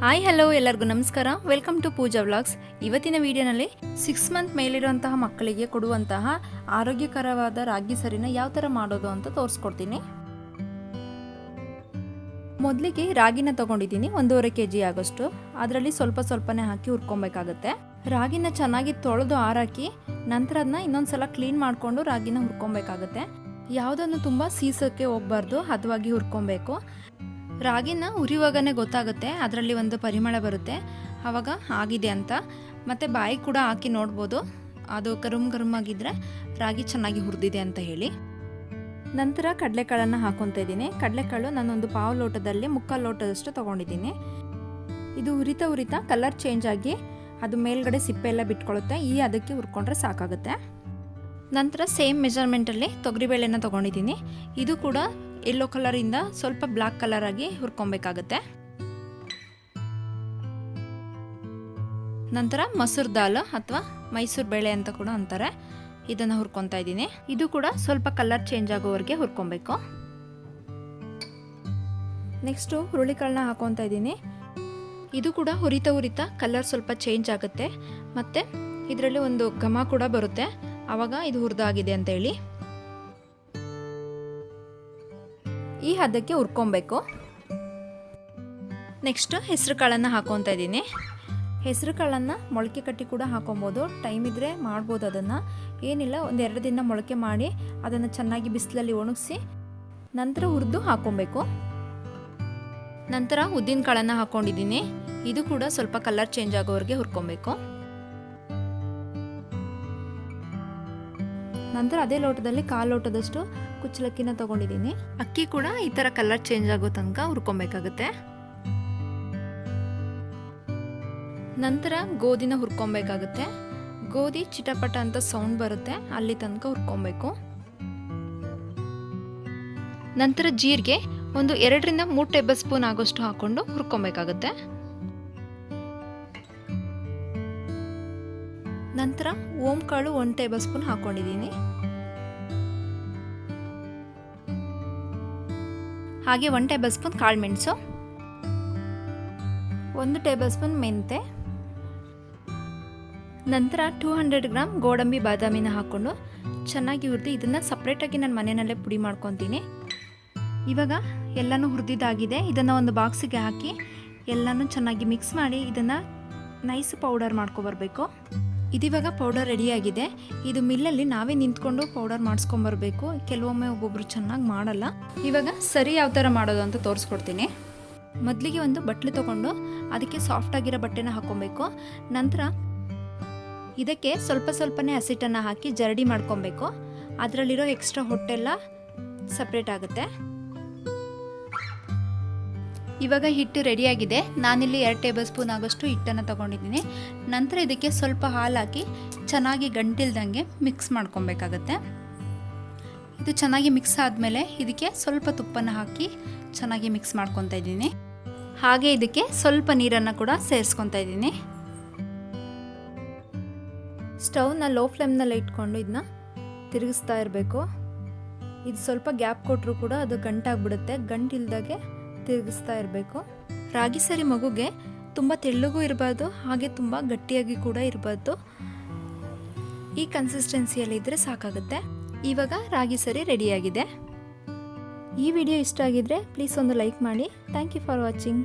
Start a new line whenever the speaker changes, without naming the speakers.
Hi hello ಎಲ್ಲರಿಗೂ ನಮಸ್ಕಾರ. Welcome to Pooja vlogs. ಇವತ್ತಿನ ವಿಡಿಯೋನಲ್ಲಿ 6 ಮಂತ್ ಮೇಲಿರುವಂತಹ ಮಕ್ಕಳಿಗೆ ಕೊಡುವಂತಹ ಆರೋಗ್ಯಕರವಾದ ರಾಗಿ ಸರಿನ ಯಾವ ಥರ ಮಾಡೋದು ಅಂತ ತೋರಿಸ್ಕೊಡ್ತೀನಿ. ಮೊದಲಿಗೆ ರಾಗಿನ ತಗೊಂಡಿದ್ದೀನಿ 1.5 kg ಆಗೋಷ್ಟು. ಅದರಲ್ಲಿ ಸ್ವಲ್ಪನೇ ಹಾಕಿ ಹುರ್ಕೊಬೇಕಾಗುತ್ತೆ. ರಾಗಿನ ಚೆನ್ನಾಗಿ ತೊಳೆದು ಆರಾಕಿ ನಂತರ ಅದನ್ನ ಇನ್ನೊಂದ್ಸಲ ಕ್ಲೀನ್ ಮಾಡಿಕೊಂಡು ರಾಗಿನ ಹುರ್ಕೊಬೇಕಾಗುತ್ತೆ. ಯಾವುದನ್ನು ತುಂಬ ಸೀಸಕ್ಕೆ ಹೋಗಬಾರ್ದು, ಹದವಾಗಿ ಹುರ್ಕೊಬೇಕು. ರಾಗಿನ ಉರಿಯುವಾಗನೇ ಗೊತ್ತಾಗುತ್ತೆ, ಅದರಲ್ಲಿ ಒಂದು ಪರಿಮಳ ಬರುತ್ತೆ, ಆವಾಗ ಆಗಿದೆ ಅಂತ. ಮತ್ತು ಬಾಯಿ ಕೂಡ ಹಾಕಿ ನೋಡ್ಬೋದು, ಅದು ಕರುಮ್ ಆಗಿದ್ದರೆ ರಾಗಿ ಚೆನ್ನಾಗಿ ಹುರಿದಿದೆ ಅಂತ ಹೇಳಿ. ನಂತರ ಕಡಲೆಕಾಳನ್ನು ಹಾಕೊತಾ ಇದ್ದೀನಿ. ಕಡಲೆಕಾಳು ನಾನೊಂದು ಪಾವು ಲೋಟದಲ್ಲಿ 3/4 ಲೋಟದಷ್ಟು ತೊಗೊಂಡಿದ್ದೀನಿ. ಇದು ಉರಿತಾ ಕಲರ್ ಚೇಂಜ್ ಆಗಿ ಅದು ಮೇಲ್ಗಡೆ ಸಿಪ್ಪೆ ಎಲ್ಲ ಬಿಟ್ಕೊಳ್ಳುತ್ತೆ. ಅದಕ್ಕೆ ಹುರ್ಕೊಂಡ್ರೆ ಸಾಕಾಗುತ್ತೆ. ನಂತರ ಸೇಮ್ ಮೆಜರ್ಮೆಂಟಲ್ಲಿ ತೊಗರಿಬೇಳೆನ ತೊಗೊಂಡಿದ್ದೀನಿ. ಇದು ಕೂಡ ಯೆಲ್ಲೋ ಕಲರಿಂದ ಸ್ವಲ್ಪ ಬ್ಲ್ಯಾಕ್ ಕಲರ್ ಆಗಿ ಹುರ್ಕೊಬೇಕಾಗುತ್ತೆ. ನಂತರ ಮಸೂರ್ ದಾಲ್ ಅಥವಾ ಮೈಸೂರು ಬೇಳೆ ಅಂತ ಕೂಡ ಅಂತಾರೆ, ಇದನ್ನು ಹುರ್ಕೊತಾ ಇದ್ದೀನಿ. ಇದು ಕೂಡ ಸ್ವಲ್ಪ ಕಲರ್ ಚೇಂಜ್ ಆಗೋವರೆಗೆ ಹುರ್ಕೊಬೇಕು. ನೆಕ್ಸ್ಟು ಹುರುಳಿಕಾಳನ್ನ ಹಾಕೊತಾ ಇದ್ದೀನಿ. ಇದು ಕೂಡ ಹುರಿತಾ ಕಲರ್ ಸ್ವಲ್ಪ ಚೇಂಜ್ ಆಗುತ್ತೆ, ಮತ್ತು ಇದರಲ್ಲಿ ಒಂದು ಘಮ ಕೂಡ ಬರುತ್ತೆ, ಆವಾಗ ಇದು ಹುರಿದಾಗಿದೆ ಅಂತ ಹೇಳಿ. ಈ ಹದಕ್ಕೆ ಹುರ್ಕೊಬೇಕು. ನೆಕ್ಸ್ಟ್ ಹೆಸರು ಕಾಳನ್ನು ಹಾಕೊತಾ ಇದ್ದೀನಿ. ಹೆಸರು ಕಾಳನ್ನು ಮೊಳಕೆ ಕಟ್ಟಿ ಕೂಡ ಹಾಕೊಬೋದು, ಟೈಮ್ ಇದ್ದರೆ ಮಾಡ್ಬೋದು. ಅದನ್ನು ಏನಿಲ್ಲ, 1-2 ದಿನ ಮೊಳಕೆ ಮಾಡಿ ಅದನ್ನು ಚೆನ್ನಾಗಿ ಬಿಸಿಲಲ್ಲಿ ಒಣಗಿಸಿ ನಂತರ ಹುರಿದು ಹಾಕೊಬೇಕು. ನಂತರ ಉದ್ದಿನ ಕಾಳನ್ನು ಹಾಕ್ಕೊಂಡಿದ್ದೀನಿ. ಇದು ಕೂಡ ಸ್ವಲ್ಪ ಕಲರ್ ಚೇಂಜ್ ಆಗೋವರೆಗೆ ಹುರ್ಕೊಬೇಕು. ನಂತರ ಅದೇ ಲೋಟದಲ್ಲಿ 1/4 ಲೋಟದಷ್ಟು ಕುಚ್ಚಲಕ್ಕಿನ ತೊಗೊಂಡಿದ್ದೀನಿ. ಅಕ್ಕಿ ಕೂಡ ಈ ಥರ ಕಲರ್ ಚೇಂಜ್ ಆಗೋ ತನಕ ಹುರ್ಕೊಬೇಕಾಗುತ್ತೆ. ನಂತರ ಗೋಧಿನ ಹುರ್ಕೊಬೇಕಾಗುತ್ತೆ. ಗೋಧಿ ಚಿಟಪಟ ಅಂತ ಸೌಂಡ್ ಬರುತ್ತೆ, ಅಲ್ಲಿ ತನಕ ಹುರ್ಕೊಬೇಕು. ನಂತರ ಜೀರಿಗೆ ಒಂದು 2ರಿಂದ 3 ಟೇಬಲ್ ಸ್ಪೂನ್ ಆಗೋಷ್ಟು ಹಾಕೊಂಡು ಹುರ್ಕೊಬೇಕಾಗುತ್ತೆ. ನಂತರ ಓಂ ಕಾಳು 1 ಟೇಬಲ್ ಸ್ಪೂನ್ ಹಾಕೊಂಡಿದ್ದೀನಿ. ಹಾಗೆ 1 ಟೇಬಲ್ ಸ್ಪೂನ್ ಕಾಳು ಮೆಣಸು, 1 ಟೇಬಲ್ ಸ್ಪೂನ್ ಮೆಂತೆ, ನಂತರ 200 ಗ್ರಾಮ್ ಗೋಡಂಬಿ ಬಾದಾಮಿನ ಹಾಕ್ಕೊಂಡು ಚೆನ್ನಾಗಿ ಹುರಿದು ಇದನ್ನು ಸಪ್ರೇಟಾಗಿ ನಾನು ಮನೆಯಲ್ಲೇ ಪುಡಿ ಮಾಡ್ಕೊತೀನಿ. ಇವಾಗ ಎಲ್ಲನೂ ಹುರಿದಿದ್ದಾಗಿದೆ. ಇದನ್ನು ಒಂದು ಬಾಕ್ಸಿಗೆ ಹಾಕಿ ಎಲ್ಲನೂ ಚೆನ್ನಾಗಿ ಮಿಕ್ಸ್ ಮಾಡಿ ಇದನ್ನು ನೈಸ್ ಪೌಡರ್ ಮಾಡ್ಕೊಬರ್ಬೇಕು. ಇದಿವಾಗ ಪೌಡರ್ ರೆಡಿಯಾಗಿದೆ. ಇದು ಮಿಲ್ಲಲ್ಲಿ ನಾವೇ ನಿಂತ್ಕೊಂಡು ಪೌಡರ್ ಮಾಡಿಸ್ಕೊಂಬರ್ಬೇಕು. ಕೆಲವೊಮ್ಮೆ ಒಬ್ಬೊಬ್ರು ಚೆನ್ನಾಗಿ ಮಾಡಲ್ಲ. ಇವಾಗ ಸರಿ ಯಾವ ಥರ ಮಾಡೋದು ಅಂತ ತೋರಿಸ್ಕೊಡ್ತೀನಿ. ಮೊದಲಿಗೆ ಒಂದು ಬಟ್ಲು ತೊಗೊಂಡು ಅದಕ್ಕೆ ಸಾಫ್ಟಾಗಿರೋ ಬಟ್ಟೆನ ಹಾಕ್ಕೊಬೇಕು. ನಂತರ ಇದಕ್ಕೆ ಸ್ವಲ್ಪನೇ ಹಸಿಟ್ಟನ್ನು ಹಾಕಿ ಜರಡಿ ಮಾಡ್ಕೊಬೇಕು. ಅದರಲ್ಲಿರೋ ಎಕ್ಸ್ಟ್ರಾ ಹೊಟ್ಟೆಲ್ಲ ಸಪ್ರೇಟ್ ಆಗುತ್ತೆ. ಇವಾಗ ಹಿಟ್ಟು ರೆಡಿಯಾಗಿದೆ. ನಾನಿಲ್ಲಿ 2 ಟೇಬಲ್ ಸ್ಪೂನ್ ಆಗೋಷ್ಟು ಹಿಟ್ಟನ್ನು ತೊಗೊಂಡಿದ್ದೀನಿ. ನಂತರ ಇದಕ್ಕೆ ಸ್ವಲ್ಪ ಹಾಲು ಹಾಕಿ ಚೆನ್ನಾಗಿ ಗಂಟಿಲ್ದಂಗೆ ಮಿಕ್ಸ್ ಮಾಡ್ಕೊಬೇಕಾಗತ್ತೆ. ಇದು ಚೆನ್ನಾಗಿ ಮಿಕ್ಸ್ ಆದಮೇಲೆ ಇದಕ್ಕೆ ಸ್ವಲ್ಪ ತುಪ್ಪನ ಹಾಕಿ ಚೆನ್ನಾಗಿ ಮಿಕ್ಸ್ ಮಾಡ್ಕೊತಾ ಇದ್ದೀನಿ. ಹಾಗೆ ಇದಕ್ಕೆ ಸ್ವಲ್ಪ ನೀರನ್ನು ಕೂಡ ಸೇರಿಸ್ಕೊತಾ ಇದ್ದೀನಿ. ಸ್ಟವ್ನ ಲೋ ಫ್ಲೇಮ್ನಲ್ಲಿ ಇಟ್ಕೊಂಡು ಇದನ್ನ ತಿರುಗಿಸ್ತಾ ಇರಬೇಕು. ಇದು ಸ್ವಲ್ಪ ಗ್ಯಾಪ್ ಕೊಟ್ಟರು ಕೂಡ ಅದು ಗಂಟಾಗ್ಬಿಡುತ್ತೆ, ಗಂಟಿಲ್ದಾಗೆ ತಿರುಗಿಸ್ತಾ ಇರಬೇಕು. ರಾಗಿ ಸರಿ ಮಗುಗೆ ತುಂಬ ತೆಳ್ಳಗೂ ಇರಬಾರ್ದು, ಹಾಗೆ ತುಂಬ ಗಟ್ಟಿಯಾಗಿ ಕೂಡ ಇರಬಾರ್ದು. ಈ ಕನ್ಸಿಸ್ಟೆನ್ಸಿಯಲ್ಲಿ ಇದ್ದರೆ ಸಾಕಾಗುತ್ತೆ. ಇವಾಗ ರಾಗಿ ಸರಿ ರೆಡಿಯಾಗಿದೆ. ಈ ವಿಡಿಯೋ ಇಷ್ಟ ಆಗಿದ್ರೆ ಪ್ಲೀಸ್ ಒಂದು ಲೈಕ್ ಮಾಡಿ. Thank you for watching.